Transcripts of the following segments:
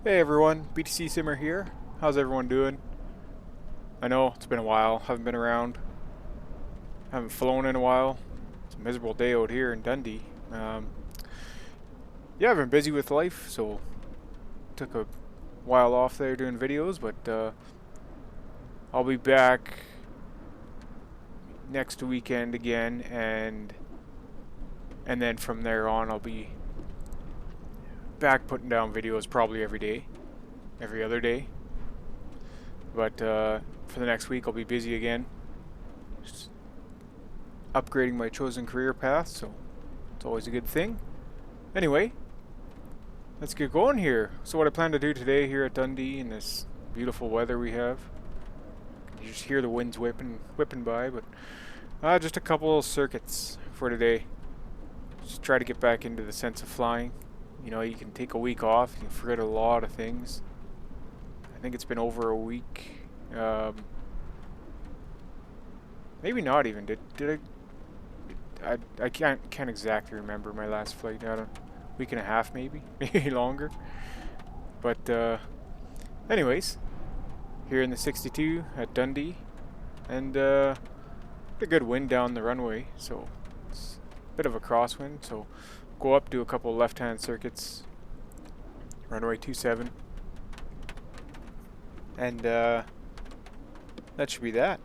Hey everyone, BTC Simmer here. How's everyone doing? I know it's been a while, haven't been around, haven't flown in a while. It's a miserable day out here in Dundee. Yeah, I've been busy with life, so took a while off there doing videos, but I'll be back next weekend again, and then from there on I'll be back putting down videos probably every day, every other day. But for the next week I'll be busy again, just upgrading my chosen career path, so it's always a good thing. Anyway, let's get going here. So what I plan to do today here at Dundee in this beautiful weather we have, you just hear the winds whipping by, but just a couple of circuits for today. Just try to get back into the sense of flying. You know, you can take a week off, you can forget a lot of things. I think it's been over a week. Maybe not even. Did I can't exactly remember my last flight. I don't week and a half maybe, maybe longer. But anyways, here in the 62 at Dundee, and a good wind down the runway, so it's a bit of a crosswind. So go up, do a couple left-hand circuits, runway 27, and that should be that.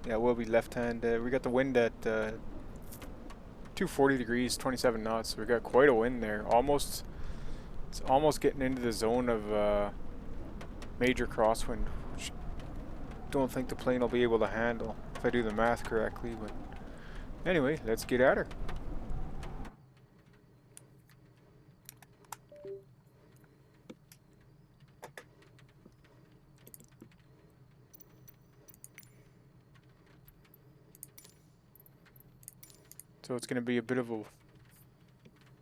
Yeah, we'll be left-hand. We got the wind at 240 degrees, 27 knots. So we got quite a wind there. It's almost getting into the zone of major crosswind, which don't think the plane will be able to handle if I do the math correctly. But anyway, let's get at her. So it's going to be a bit of a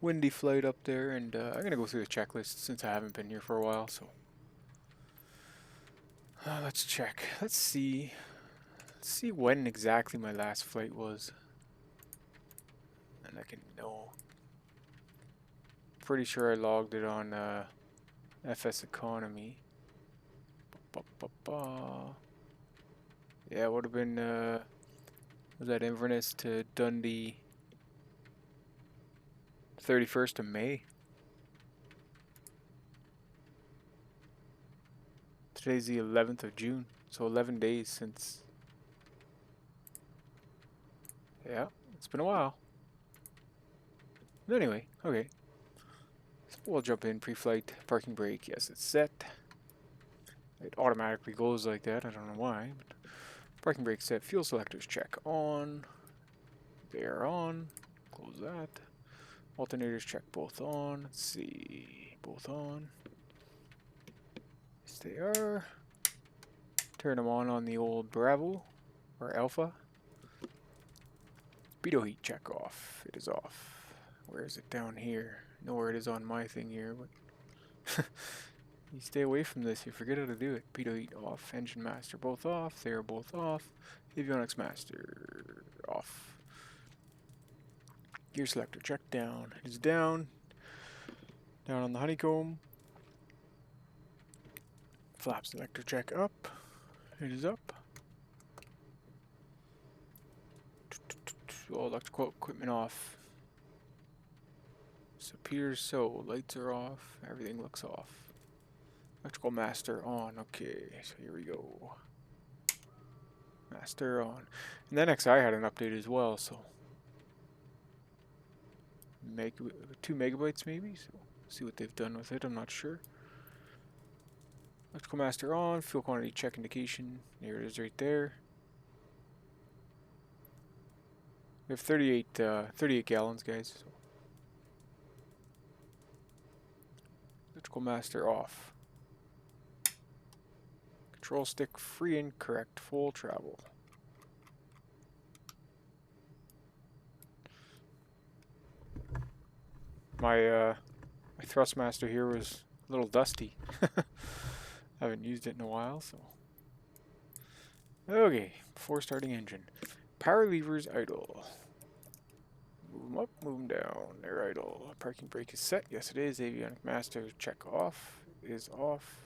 windy flight up there, and I'm going to go through the checklist since I haven't been here for a while. So let's check. Let's see when exactly my last flight was, and I can know. Pretty sure I logged it on FS Economy. Yeah, it would have been was that Inverness to Dundee, 31st of May. Today's the 11th of June, so 11 days since. Yeah, it's been a while. But anyway, okay. So we'll jump in, pre-flight, parking brake, yes it's set. It automatically goes like that, I don't know why. But parking brake set, fuel selectors check on. They are on, close that. Alternators check both on, let's see, both on. Yes they are. Turn them on the old Bravo, or Alpha. Speedo heat check off, it is off. Where is it down here? I know where it is on my thing here, but you stay away from this, you forget how to do it. Speedo heat off, engine master both off, they are both off. Avionics master off. Gear selector check down, it is down. Down on the honeycomb. Flap selector check up, it is up. All electrical equipment off. So appears so. Lights are off. Everything looks off. Electrical master on. Okay, so here we go. Master on. And then XI had an update as well, so 2 megabytes maybe. So see what they've done with it. I'm not sure. Electrical master on. Fuel quantity check indication. There it is right there. We have 38 gallons, guys. So. Electrical master off. Control stick free and correct. Full travel. My thrust master here was a little dusty. Haven't used it in a while, so. Okay, before starting engine. Power levers idle. them up, move them down. They're idle. Parking brake is set. Yes, it is. Avionic master check off. Is off.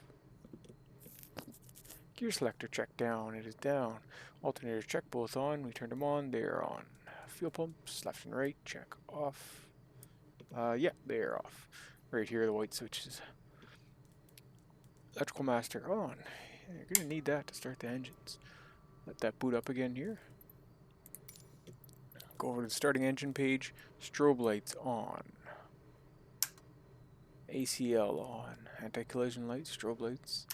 Gear selector check down. It is down. Alternators check both on. We turned them on. They are on. Fuel pumps left and right check off. Yeah, they are off. Right here, the white switches. Electrical master on. You're gonna need that to start the engines. Let that boot up again here. Go over to the starting engine page. Strobe lights on. ACL on. Anti-collision lights, strobe lights.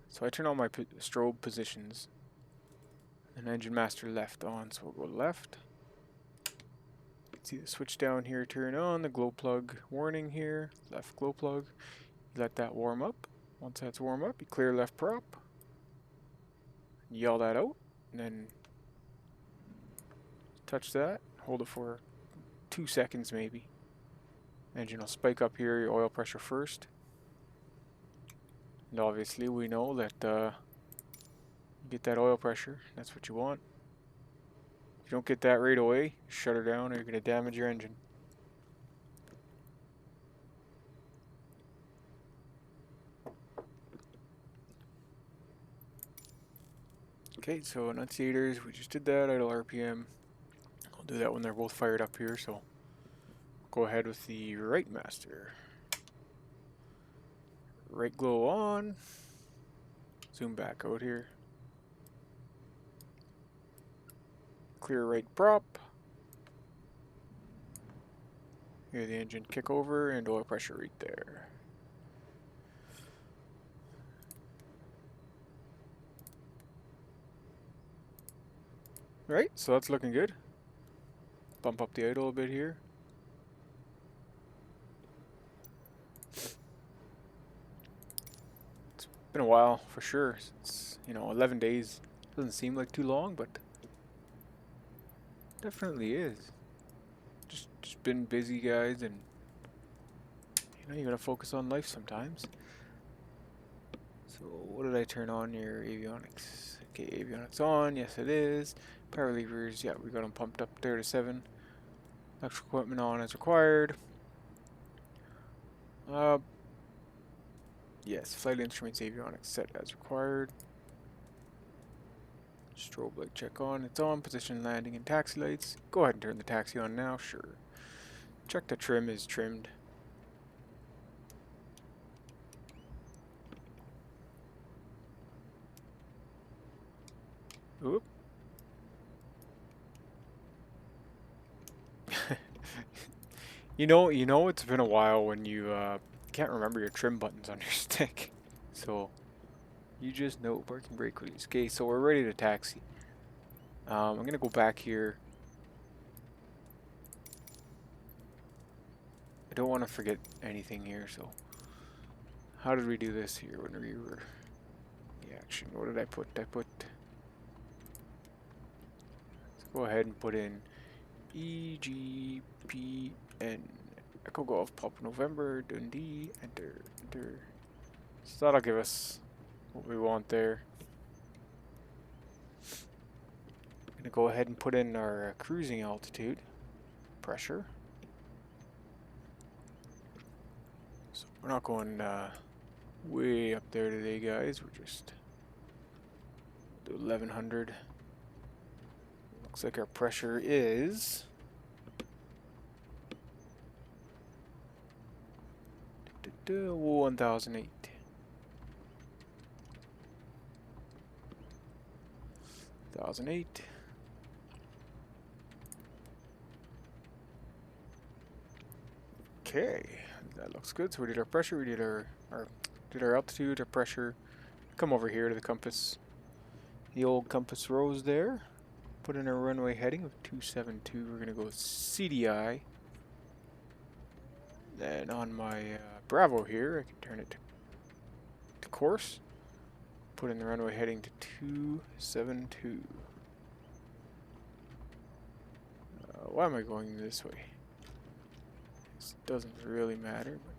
So I turn on my strobe positions. And engine master left on, so we'll go left. See the switch down here turn on, the glow plug warning here. Left glow plug. You let that warm up. Once that's warm up, you clear left prop. Yell that out. And then touch that. Hold it for 2 seconds maybe. Engine will spike up here, your oil pressure first. And obviously we know that you get that oil pressure. That's what you want. If you don't get that right away, shut her down or you're going to damage your engine. Okay, so enunciators, we just did that, idle RPM. I'll do that when they're both fired up here, so go ahead with the right master. Right glow on. Zoom back out here. Clear right prop. Hear the engine kick over and oil pressure right there. Right, so that's looking good. Bump up the idle a bit here. It's been a while for sure. It's, 11 days. Doesn't seem like too long, but definitely is. Just been busy, guys, and you gotta focus on life sometimes. So what did I turn on here? Avionics. Okay, avionics on. Yes, it is. Power levers. Yeah, we got them pumped up there to 7. Electrical equipment on as required. Yes, flight instruments, avionics set as required. Strobe light check on. It's on. Position, landing, and taxi lights. Go ahead and turn the taxi on now. Sure. Check the trim is trimmed. Oop. You know, it's been a while when you can't remember your trim buttons on your stick. So you just know parking brake release. Okay, so we're ready to taxi. I'm gonna go back here. I don't want to forget anything here, so how did we do this here when we were the action? What did I put? Let's go ahead and put in EGPN Echo Golf Papa November Dundee. Enter. So that'll give us what we want there. I'm gonna go ahead and put in our cruising altitude, pressure. So we're not going way up there today, guys. We're just do 1100. Looks like our pressure is 1008. 1008. Okay, that looks good. So we did our pressure, we did our altitude, our pressure. Come over here to the compass. The old compass rose there. Put in our runway heading of 272. We're gonna go with CDI. Then on my Bravo here, I can turn it to course. Put in the runway heading to 272. Why am I going this way? This doesn't really matter, but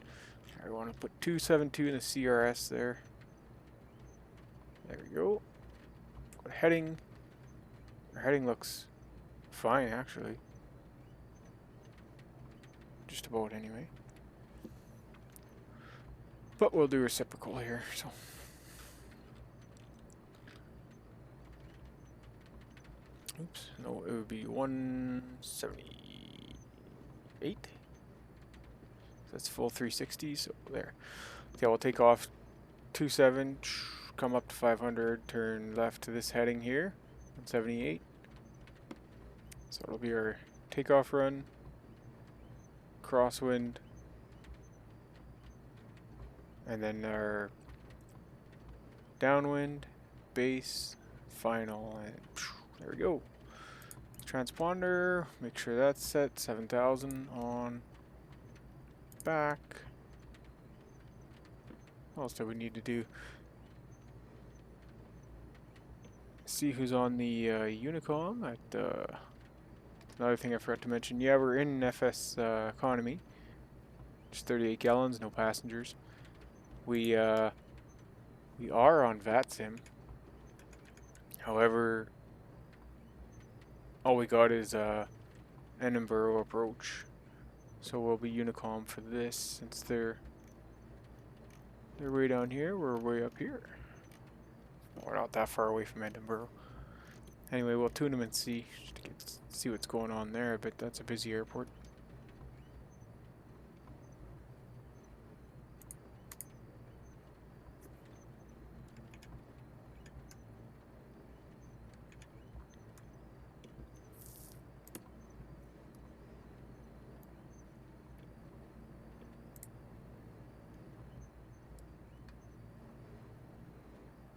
I want to put 272 in the CRS there. There we go. Go to heading. Our heading looks fine, actually. just about anyway. But we'll do reciprocal here, so. Oops, no, it would be 178. So that's full 360, so there. Okay, we'll take off 27, come up to 500, turn left to this heading here, 178. So it'll be our takeoff run, crosswind, and then our downwind, base, final, and there we go. Transponder, make sure that's set, 7,000 on, back. What else do we need to do? See who's on the Unicom. Another thing I forgot to mention. Yeah, we're in FS economy. Just 38 gallons, no passengers. We are on Vatsim. However, all we got is Edinburgh approach. So we'll be Unicom for this since they're way down here. We're way up here. We're not that far away from Edinburgh. Anyway, we'll tune them and see what's going on there. I bet that's a busy airport.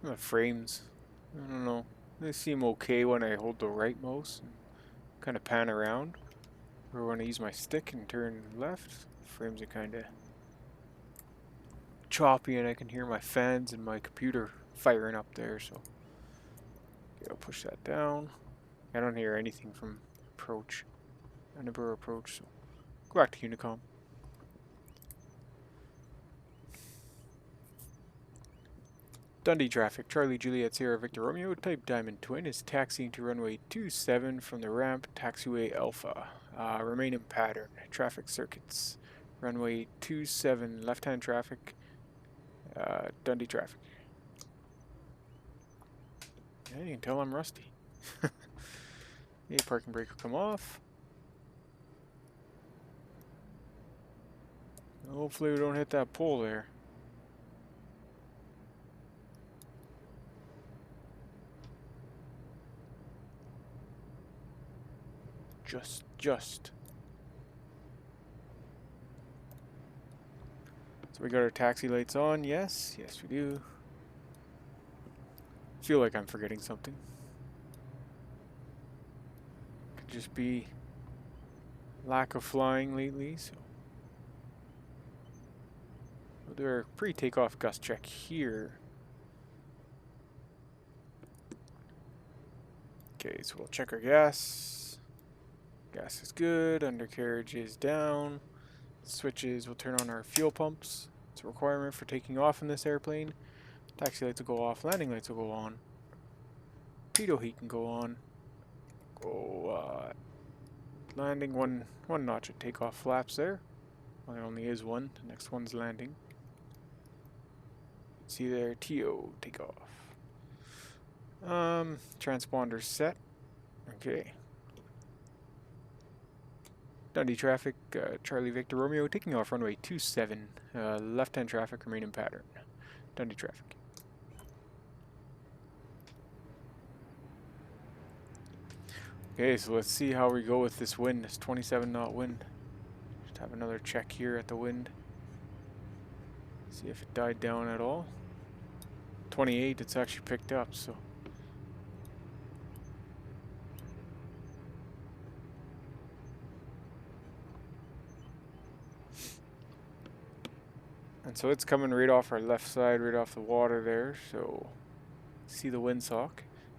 The frames, I don't know. They seem okay when I hold the right mouse and kind of pan around. Or when I use my stick and turn left, frames are kind of choppy and I can hear my fans and my computer firing up there, so okay, I'll push that down. I don't hear anything from approach, Edinburgh approach, so go back to Unicom. Dundee traffic, Charlie Juliet Sierra Victor Romeo, type Diamond Twin is taxiing to runway 27 from the ramp, taxiway Alpha. Remain in pattern, traffic circuits, runway 27, left-hand traffic, Dundee traffic. Yeah, you can tell I'm rusty. Okay, parking brake will come off. Hopefully we don't hit that pole there. Just. So we got our taxi lights on, yes we do. Feel like I'm forgetting something. Could just be lack of flying lately, so. We'll do our pre-takeoff gust check here. Okay, so we'll check our gas. Gas is good, undercarriage is down. Switches, we'll turn on our fuel pumps. It's a requirement for taking off in this airplane. Taxi lights will go off, landing lights will go on. Pitot heat can go on. Landing one notch at takeoff flaps there. Well, there only is one, the next one's landing. See there, TO, takeoff. Transponder set. Okay. Dundee traffic, Charlie Victor Romeo, taking off runway 27. Left-hand traffic, remain in pattern. Dundee traffic. Okay, so let's see how we go with this wind, this 27 knot wind. Just have another check here at the wind. See if it died down at all. 28, it's actually picked up, so. And so it's coming right off our left side, right off the water there, so see the windsock.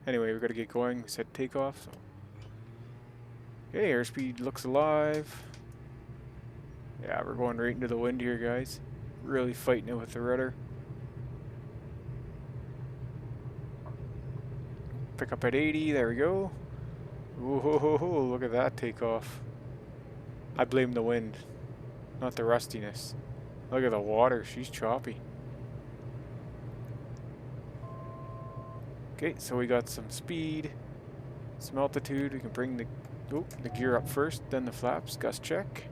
Anyway, we've got to get going. We said takeoff, so. Okay, airspeed looks alive. Yeah, we're going right into the wind here, guys. Really fighting it with the rudder. Pick up at 80, there we go. Whoa, look at that takeoff. I blame the wind. not the rustiness. Look at the water, she's choppy. Okay, so we got some speed, some altitude. We can bring the gear up first, then the flaps. Gust check.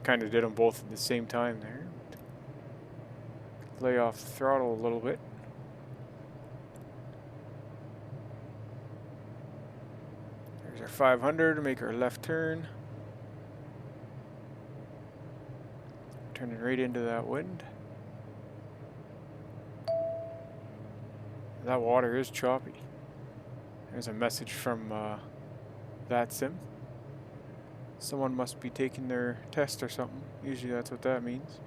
Kind of did them both at the same time there. Lay off the throttle a little bit. There's our 500 to make our left turn. Turning right into that wind. That water is choppy. There's a message from Vatsim. Someone must be taking their test or something. Usually that's what that means.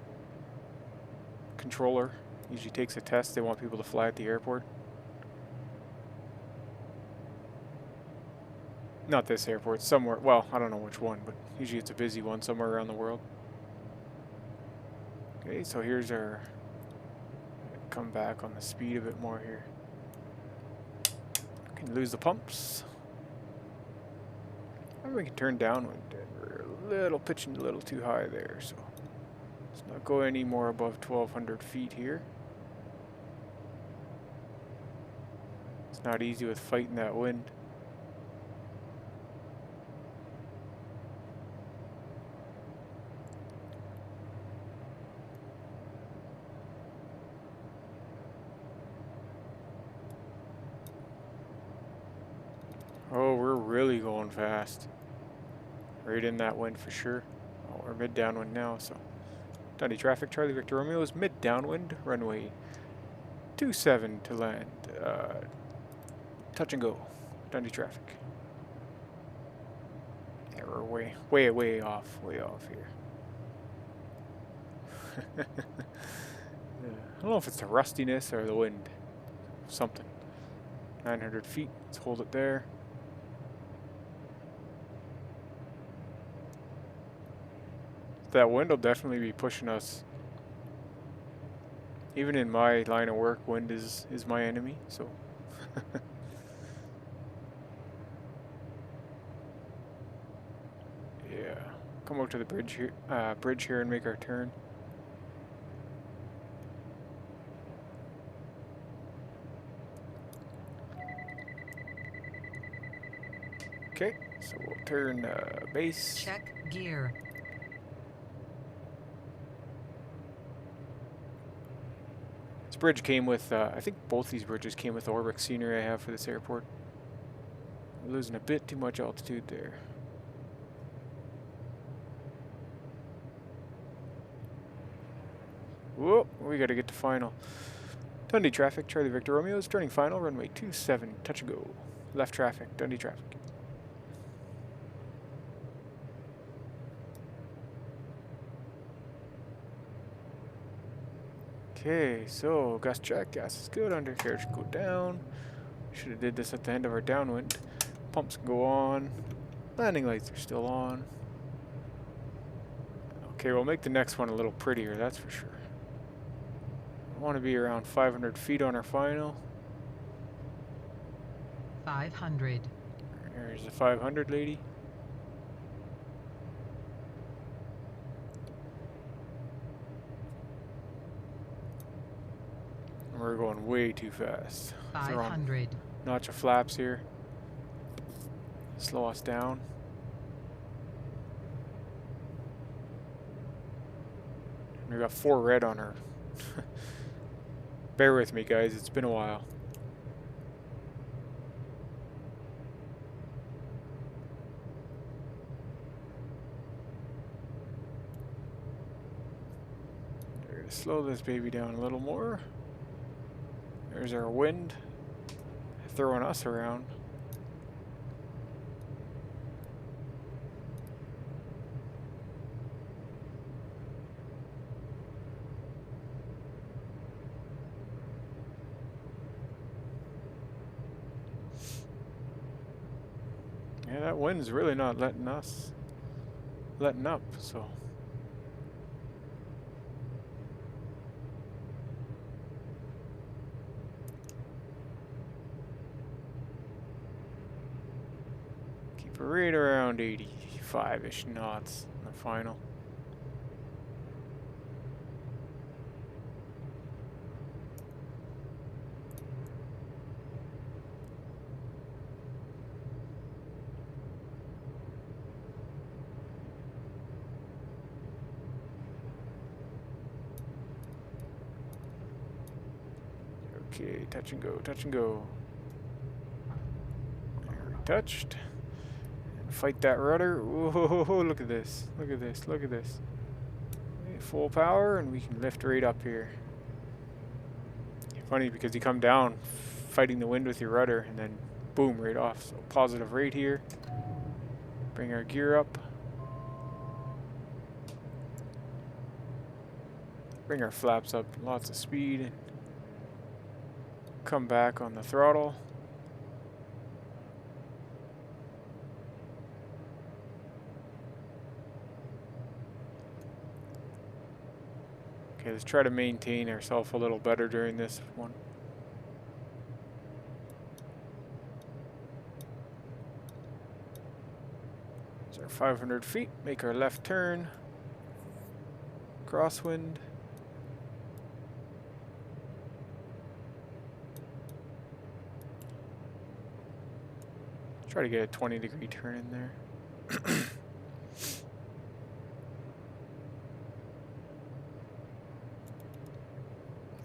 Controller usually takes a test. They want people to fly at the airport. Not this airport, somewhere. Well, I don't know which one, but usually it's a busy one somewhere around the world. Okay, so here's our... Come back on the speed a bit more here. Can lose the pumps. Maybe we can turn downwind. We're a little pitching a little too high there, so let's not go any more above 1,200 feet here. It's not easy with fighting that wind. Oh, we're really going fast. Right in that wind for sure. Oh, we're mid downwind now, so. Dundee traffic, Charlie Victor Romeo is mid downwind, runway 27 to land. Touch and go, Dundee traffic. Yeah, we're way off here. Yeah. I don't know if it's the rustiness or the wind. Something. 900 feet, let's hold it there. That wind will definitely be pushing us. Even in my line of work, wind is my enemy, so. Yeah, come out to the bridge here and make our turn. Okay, so we'll turn base. Check gear. This bridge came with, I think both these bridges came with the Orbic scenery I have for this airport. We're losing a bit too much altitude there. Whoa, we gotta get to final. Dundee traffic, Charlie Victor Romeo is turning final, runway 27, touch and go. Left traffic, Dundee traffic. Okay, so gust check, gas is good, undercarriage go down. Should have did this at the end of our downwind. Pumps can go on. Landing lights are still on. Okay, we'll make the next one a little prettier, that's for sure. I want to be around 500 feet on our final. 500. There's the 500 lady. We're going way too fast. 500. Notch of flaps here. Slow us down. We got 4 red on her. Bear with me, guys. It's been a while. We're gonna slow this baby down a little more. There's our wind throwing us around. Yeah, that wind's really not letting up, so. Keep it right around 80. 5-ish knots in the final. Okay, touch and go, touch and go. There, we touched. And fight that rudder. Whoa, look at this. Look at this. Look at this. Okay, full power, and we can lift right up here. Funny because you come down fighting the wind with your rudder, and then boom, right off. So positive right here. Bring our gear up. Bring our flaps up, lots of speed. Come back on the throttle. Okay, let's try to maintain ourselves a little better during this one. So our 500 feet, make our left turn. Crosswind. Try to get a 20-degree turn in there.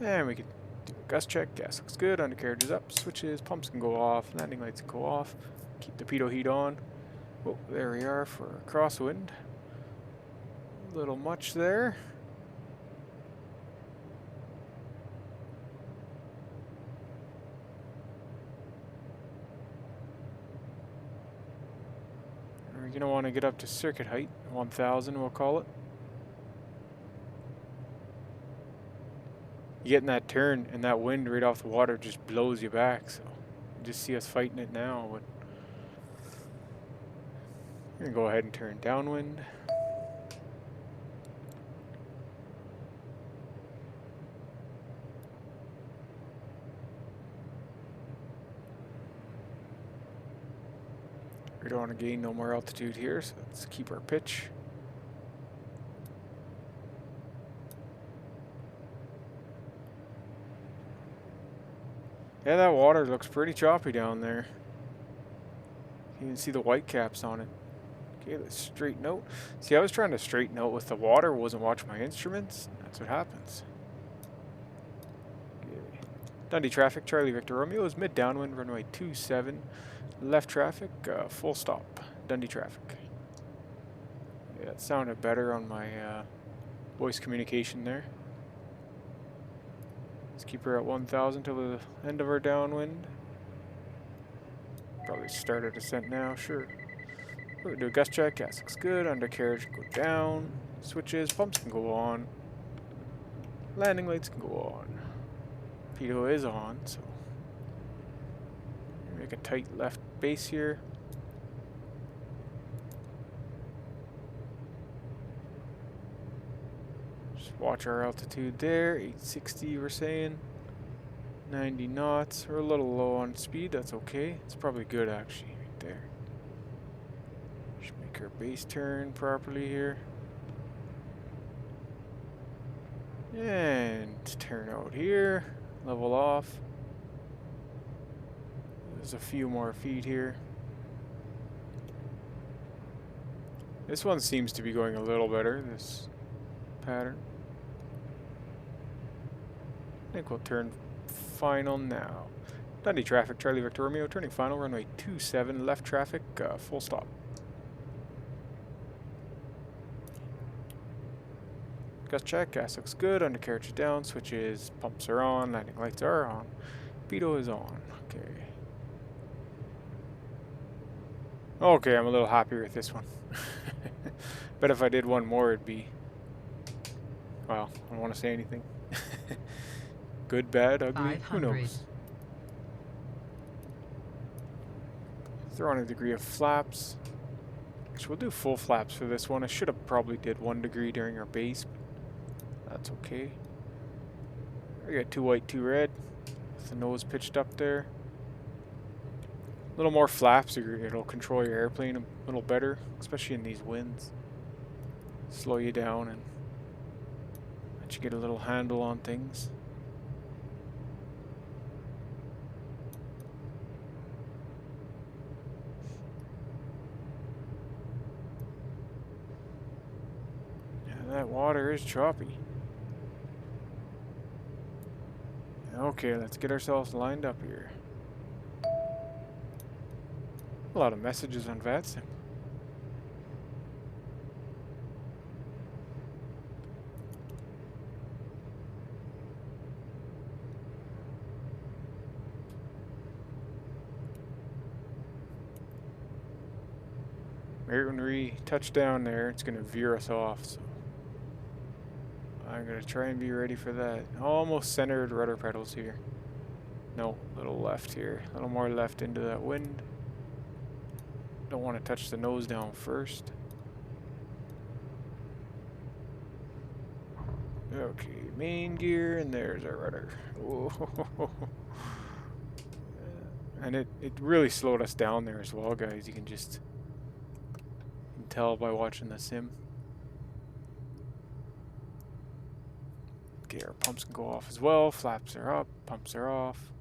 And we can do a gust check. Gas looks good. Undercarriage is up. Switches. Pumps can go off. Landing lights can go off. Keep the pitot heat on. Oh, there we are for a crosswind. A little much there. We're going to want to get up to circuit height. 1,000 we'll call it. You get in that turn and that wind right off the water just blows you back. So you just see us fighting it now. But we're going to go ahead and turn downwind. We don't want to gain no more altitude here, so let's keep our pitch. Yeah, that water looks pretty choppy down there. You can see the white caps on it. Okay, let's straighten out. See, I was trying to straighten out with the water, wasn't watching my instruments. That's what happens. Okay. Dundee traffic, Charlie Victor Romeo is mid downwind, runway 27. Left traffic, full stop. Dundee traffic. Yeah, it sounded better on my voice communication there. Let's keep her at 1,000 till the end of our downwind. Probably start our descent now, sure. We'll do a gust check. Gas looks good. Undercarriage can go down. Switches, pumps can go on. Landing lights can go on. Pitot is on, so make a tight left base here. Just watch our altitude there. 860 we're saying. 90 knots. We're a little low on speed. That's okay. It's probably good actually right there. Just make our base turn properly here. And turn out here. Level off. There's a few more feet here. This one seems to be going a little better, this pattern. I think we'll turn final now. Dundee traffic, Charlie Victor Romeo, turning final, runway 27, left traffic, full stop. Gust check, gas looks good, undercarriage is down, switches, pumps are on, landing lights are on, pitot is on, okay. Okay, I'm a little happier with this one. Bet if I did one more it'd be, well, I don't want to say anything. Good, bad, ugly, who knows. Throw on a degree of flaps. Actually, we'll do full flaps for this one. I should have probably did 1 degree during our base, but that's okay. We got 2 white, 2 red, with the nose pitched up there. little more flaps, it'll control your airplane a little better, especially in these winds. Slow you down and let you get a little handle on things. Yeah, that water is choppy. Okay, let's get ourselves lined up here. A lot of messages on Vatsim. Right when we touch down there, it's going to veer us off, so I'm going to try and be ready for that. Almost centered rudder pedals here. No, a little left here. A little more left into that wind. Don't want to touch the nose down first. Okay, main gear, and there's our rudder. Whoa. And it really slowed us down there as well, guys. You can just tell by watching the sim. Okay, our pumps can go off as well. Flaps are up, pumps are off.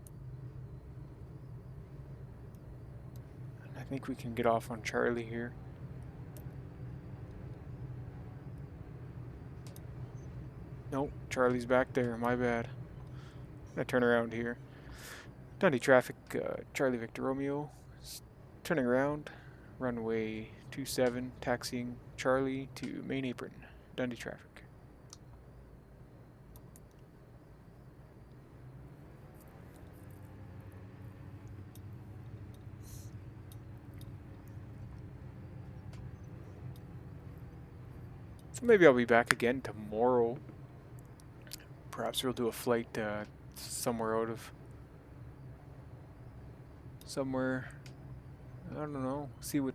And I think we can get off on Charlie here. Nope, Charlie's back there, my bad. I'm gonna turn around here. Dundee traffic, Charlie Victor Romeo. Turning around, runway 27, taxiing Charlie to main apron, Dundee traffic. So maybe I'll be back again tomorrow. Perhaps we'll do a flight somewhere out of somewhere. I don't know. See what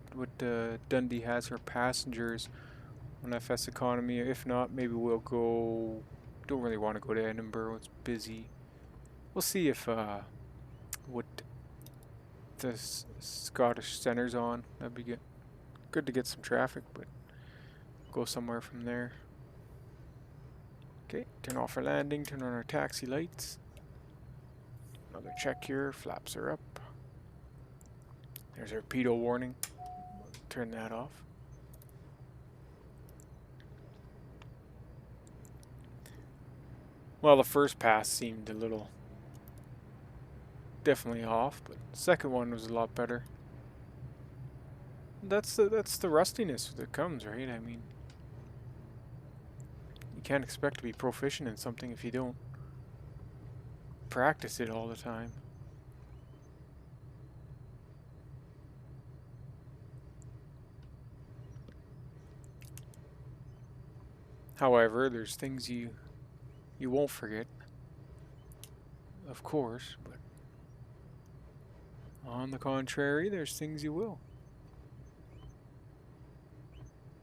Dundee has for passengers on FS economy. If not, maybe we'll go. Don't really want to go to Edinburgh. It's busy. We'll see if what the Scottish Centre's on. That'd be good. Good to get some traffic, but go somewhere from there. Okay, turn off our landing. Turn on our taxi lights. Another check here. Flaps are up. There's our pedo warning. Turn that off. Well, the first pass seemed a little definitely off, but the second one was a lot better. That's the rustiness that comes, right? I mean, you can't expect to be proficient in something if you don't practice it all the time. However, there's things you won't forget, of course, but on the contrary, there's things you will.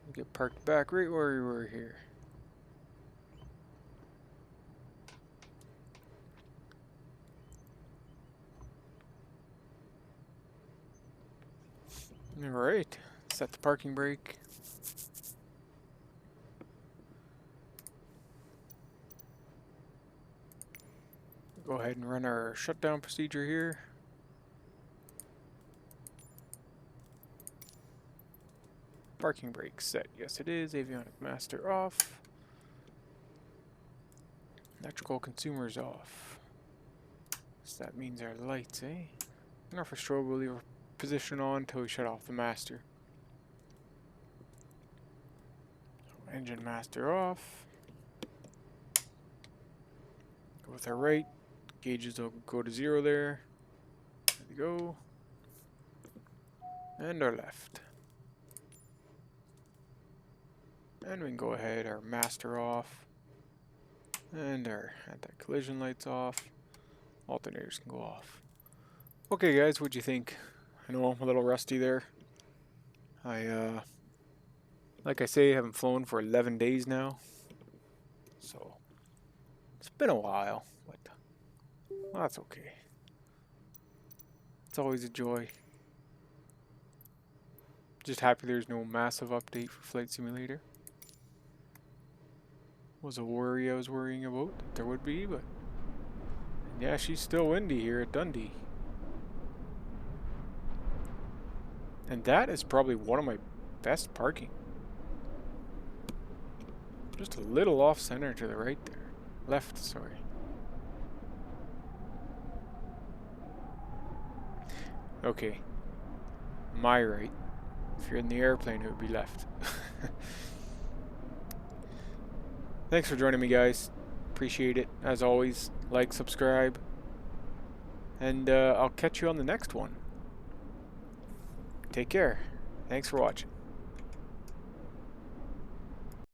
We'll get parked back right where we were here. Alright, set the parking brake. Go ahead and run our shutdown procedure here. Parking brake set. Yes, it is. Avionic master off. Electrical consumers off. So that means our lights, eh? And our strobe will leave our position on until we shut off the master. Engine master off. Go with our right. Gauges will go to 0 there. There we go. And our left. And we can go ahead, our master off. And our anti-collision lights off. Alternators can go off. Okay guys, what'd you think? I know I'm a little rusty there. Like I say, I haven't flown for 11 days now. So, it's been a while, but well, that's okay. It's always a joy. Just happy there's no massive update for Flight Simulator. Was a worry I was worrying about that there would be, but yeah, she's still windy here at Dundee. And that is probably one of my best parking. Just a little off center to the right there. Left, sorry. Okay. My right. If you're in the airplane, it would be left. Thanks for joining me, guys. Appreciate it. As always, like, subscribe. And I'll catch you on the next one. Take care. Thanks for watching.